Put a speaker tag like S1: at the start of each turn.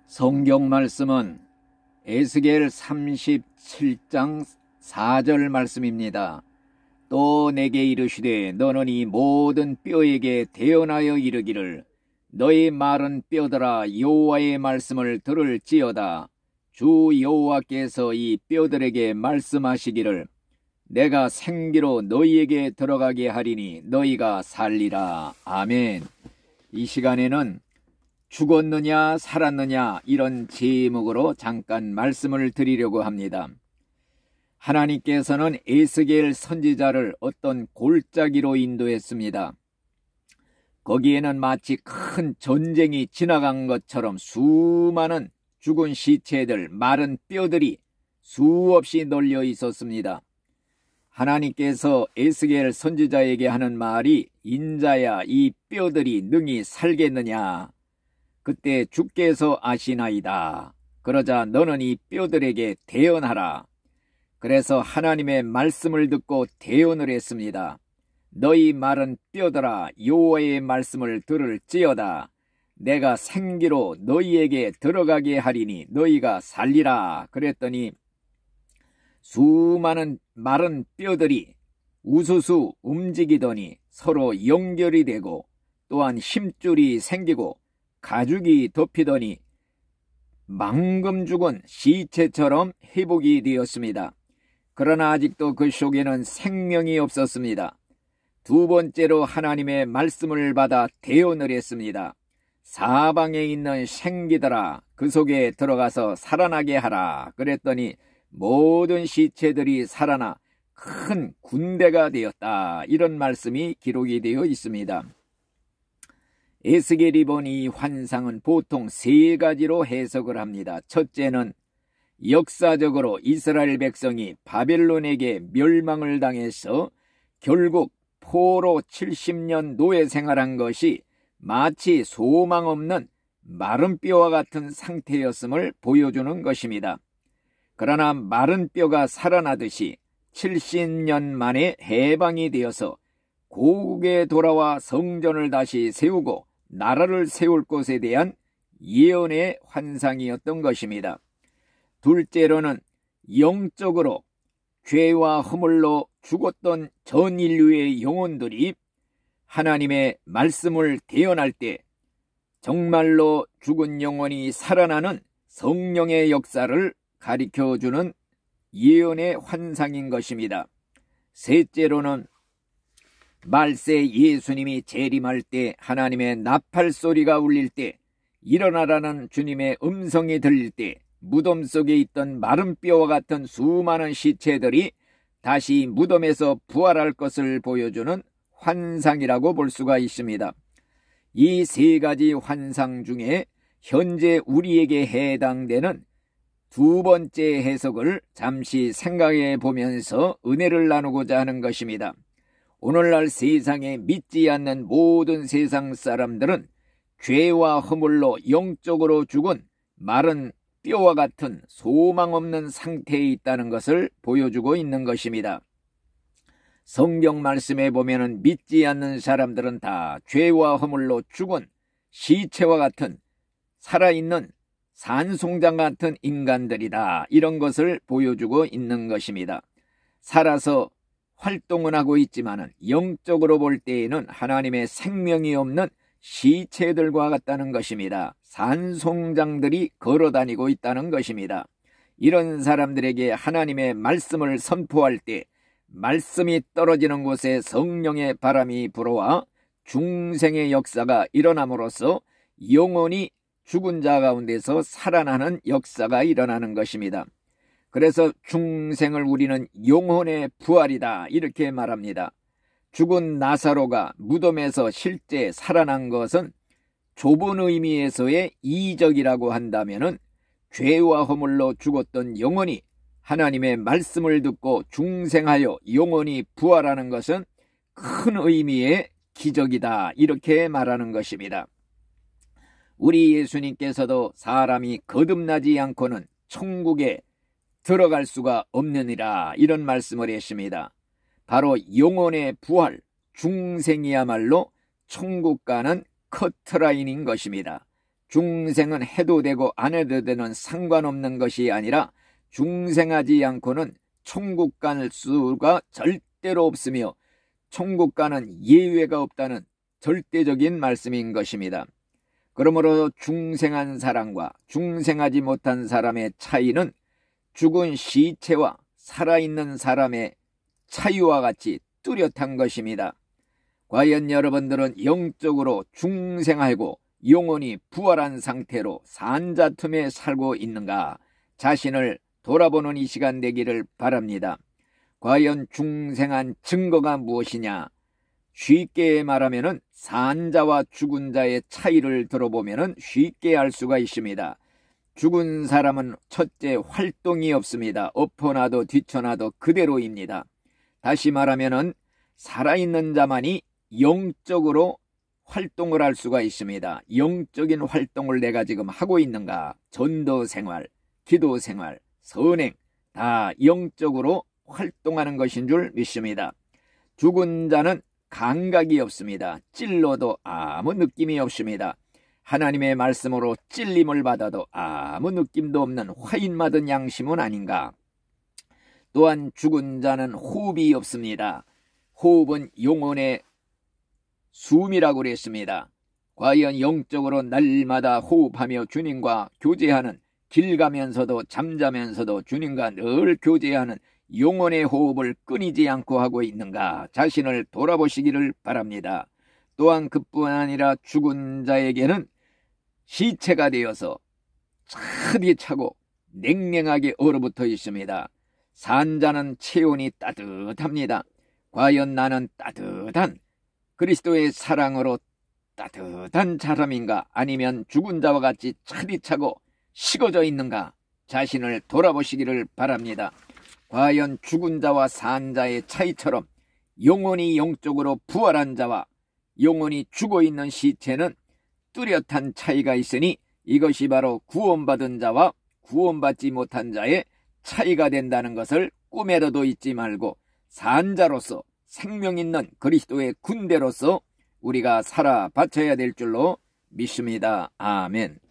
S1: 성경 말씀은 에스겔 37장 4절 말씀입니다. 또 내게 이르시되 너는 이 모든 뼈에게 대언하여 이르기를 너희 마른 뼈들아 여호와의 말씀을 들을지어다. 주 여호와께서 이 뼈들에게 말씀하시기를 내가 생기로 너희에게 들어가게 하리니 너희가 살리라. 아멘. 이 시간에는 죽었느냐 살았느냐 이런 제목으로 잠깐 말씀을 드리려고 합니다. 하나님께서는 에스겔 선지자를 어떤 골짜기로 인도했습니다. 거기에는 마치 큰 전쟁이 지나간 것처럼 수많은 죽은 시체들, 마른 뼈들이 수없이 널려 있었습니다. 하나님께서 에스겔 선지자에게 하는 말이 인자야 이 뼈들이 능히 살겠느냐. 그때 주께서 아시나이다. 그러자 너는 이 뼈들에게 대언하라. 그래서 하나님의 말씀을 듣고 대언을 했습니다. 너희 마른 뼈들아 여호와의 말씀을 들을지어다. 내가 생기로 너희에게 들어가게 하리니 너희가 살리라. 그랬더니 수많은 마른 뼈들이 우수수 움직이더니 서로 연결이 되고 또한 힘줄이 생기고 가죽이 덮이더니 방금 죽은 시체처럼 회복이 되었습니다. 그러나 아직도 그 속에는 생명이 없었습니다. 두 번째로 하나님의 말씀을 받아 대언을 했습니다. 사방에 있는 생기들아 그 속에 들어가서 살아나게 하라. 그랬더니 모든 시체들이 살아나 큰 군대가 되었다. 이런 말씀이 기록이 되어 있습니다. 에스겔이 본 이 환상은 보통 세 가지로 해석을 합니다. 첫째는 역사적으로 이스라엘 백성이 바벨론에게 멸망을 당해서 결국 포로 70년 노예 생활한 것이 마치 소망 없는 마른 뼈와 같은 상태였음을 보여주는 것입니다. 그러나 마른 뼈가 살아나듯이 70년 만에 해방이 되어서 고국에 돌아와 성전을 다시 세우고 나라를 세울 것에 대한 예언의 환상이었던 것입니다. 둘째로는 영적으로 죄와 허물로 죽었던 전 인류의 영혼들이 하나님의 말씀을 대언할 때 정말로 죽은 영혼이 살아나는 성령의 역사를 가리켜주는 예언의 환상인 것입니다. 셋째로는 말세 예수님이 재림할 때 하나님의 나팔 소리가 울릴 때 일어나라는 주님의 음성이 들릴 때 무덤 속에 있던 마른 뼈와 같은 수많은 시체들이 다시 무덤에서 부활할 것을 보여주는 환상이라고 볼 수가 있습니다. 이 세 가지 환상 중에 현재 우리에게 해당되는 두 번째 해석을 잠시 생각해 보면서 은혜를 나누고자 하는 것입니다. 오늘날 세상에 믿지 않는 모든 세상 사람들은 죄와 허물로 영적으로 죽은 마른 뼈와 같은 소망 없는 상태에 있다는 것을 보여주고 있는 것입니다. 성경 말씀에 보면은 믿지 않는 사람들은 다 죄와 허물로 죽은 시체와 같은 살아있는 산송장 같은 인간들이다. 이런 것을 보여주고 있는 것입니다. 살아서 활동은 하고 있지만은 영적으로 볼 때에는 하나님의 생명이 없는 시체들과 같다는 것입니다. 산송장들이 걸어다니고 있다는 것입니다. 이런 사람들에게 하나님의 말씀을 선포할 때 말씀이 떨어지는 곳에 성령의 바람이 불어와 중생의 역사가 일어남으로써 영혼이 죽은 자 가운데서 살아나는 역사가 일어나는 것입니다. 그래서 중생을 우리는 영혼의 부활이다 이렇게 말합니다. 죽은 나사로가 무덤에서 실제 살아난 것은 좁은 의미에서의 이적이라고 한다면은 죄와 허물로 죽었던 영혼이 하나님의 말씀을 듣고 중생하여 영혼이 부활하는 것은 큰 의미의 기적이다 이렇게 말하는 것입니다. 우리 예수님께서도 사람이 거듭나지 않고는 천국에 들어갈 수가 없느니라 이런 말씀을 했습니다. 바로 영혼의 부활, 중생이야말로 천국 가는 커트라인인 것입니다. 중생은 해도 되고 안 해도 되는 상관없는 것이 아니라 중생하지 않고는 천국 갈 수가 절대로 없으며 천국 가는 예외가 없다는 절대적인 말씀인 것입니다. 그러므로 중생한 사람과 중생하지 못한 사람의 차이는 죽은 시체와 살아있는 사람의 차이와 같이 뚜렷한 것입니다. 과연 여러분들은 영적으로 중생하고 영혼이 부활한 상태로 산자 틈에 살고 있는가 자신을 돌아보는 이 시간 되기를 바랍니다. 과연 중생한 증거가 무엇이냐? 쉽게 말하면 산자와 죽은 자의 차이를 들어보면 쉽게 알 수가 있습니다. 죽은 사람은 첫째 활동이 없습니다. 엎어놔도 뒤쳐놔도 그대로입니다. 다시 말하면 살아있는 자만이 영적으로 활동을 할 수가 있습니다. 영적인 활동을 내가 지금 하고 있는가? 전도 생활, 기도 생활, 선행 다 영적으로 활동하는 것인 줄 믿습니다. 죽은 자는 감각이 없습니다. 찔러도 아무 느낌이 없습니다. 하나님의 말씀으로 찔림을 받아도 아무 느낌도 없는 화인 맞은 양심은 아닌가? 또한 죽은 자는 호흡이 없습니다. 호흡은 영혼의 숨이라고 그랬습니다. 과연 영적으로 날마다 호흡하며 주님과 교제하는 길 가면서도 잠자면서도 주님과 늘 교제하는 영혼의 호흡을 끊이지 않고 하고 있는가 자신을 돌아보시기를 바랍니다. 또한 그뿐 아니라 죽은 자에게는 시체가 되어서 차디차고 냉랭하게 얼어붙어 있습니다. 산자는 체온이 따뜻합니다. 과연 나는 따뜻한 그리스도의 사랑으로 따뜻한 사람인가 아니면 죽은 자와 같이 차디차고 식어져 있는가 자신을 돌아보시기를 바랍니다. 과연 죽은 자와 산 자의 차이처럼 영혼이 영적으로 부활한 자와 영혼이 죽어있는 시체는 뚜렷한 차이가 있으니 이것이 바로 구원받은 자와 구원받지 못한 자의 차이가 된다는 것을 꿈에라도 잊지 말고 산자로서 생명 있는 그리스도의 군대로서 우리가 살아 바쳐야 될 줄로 믿습니다. 아멘.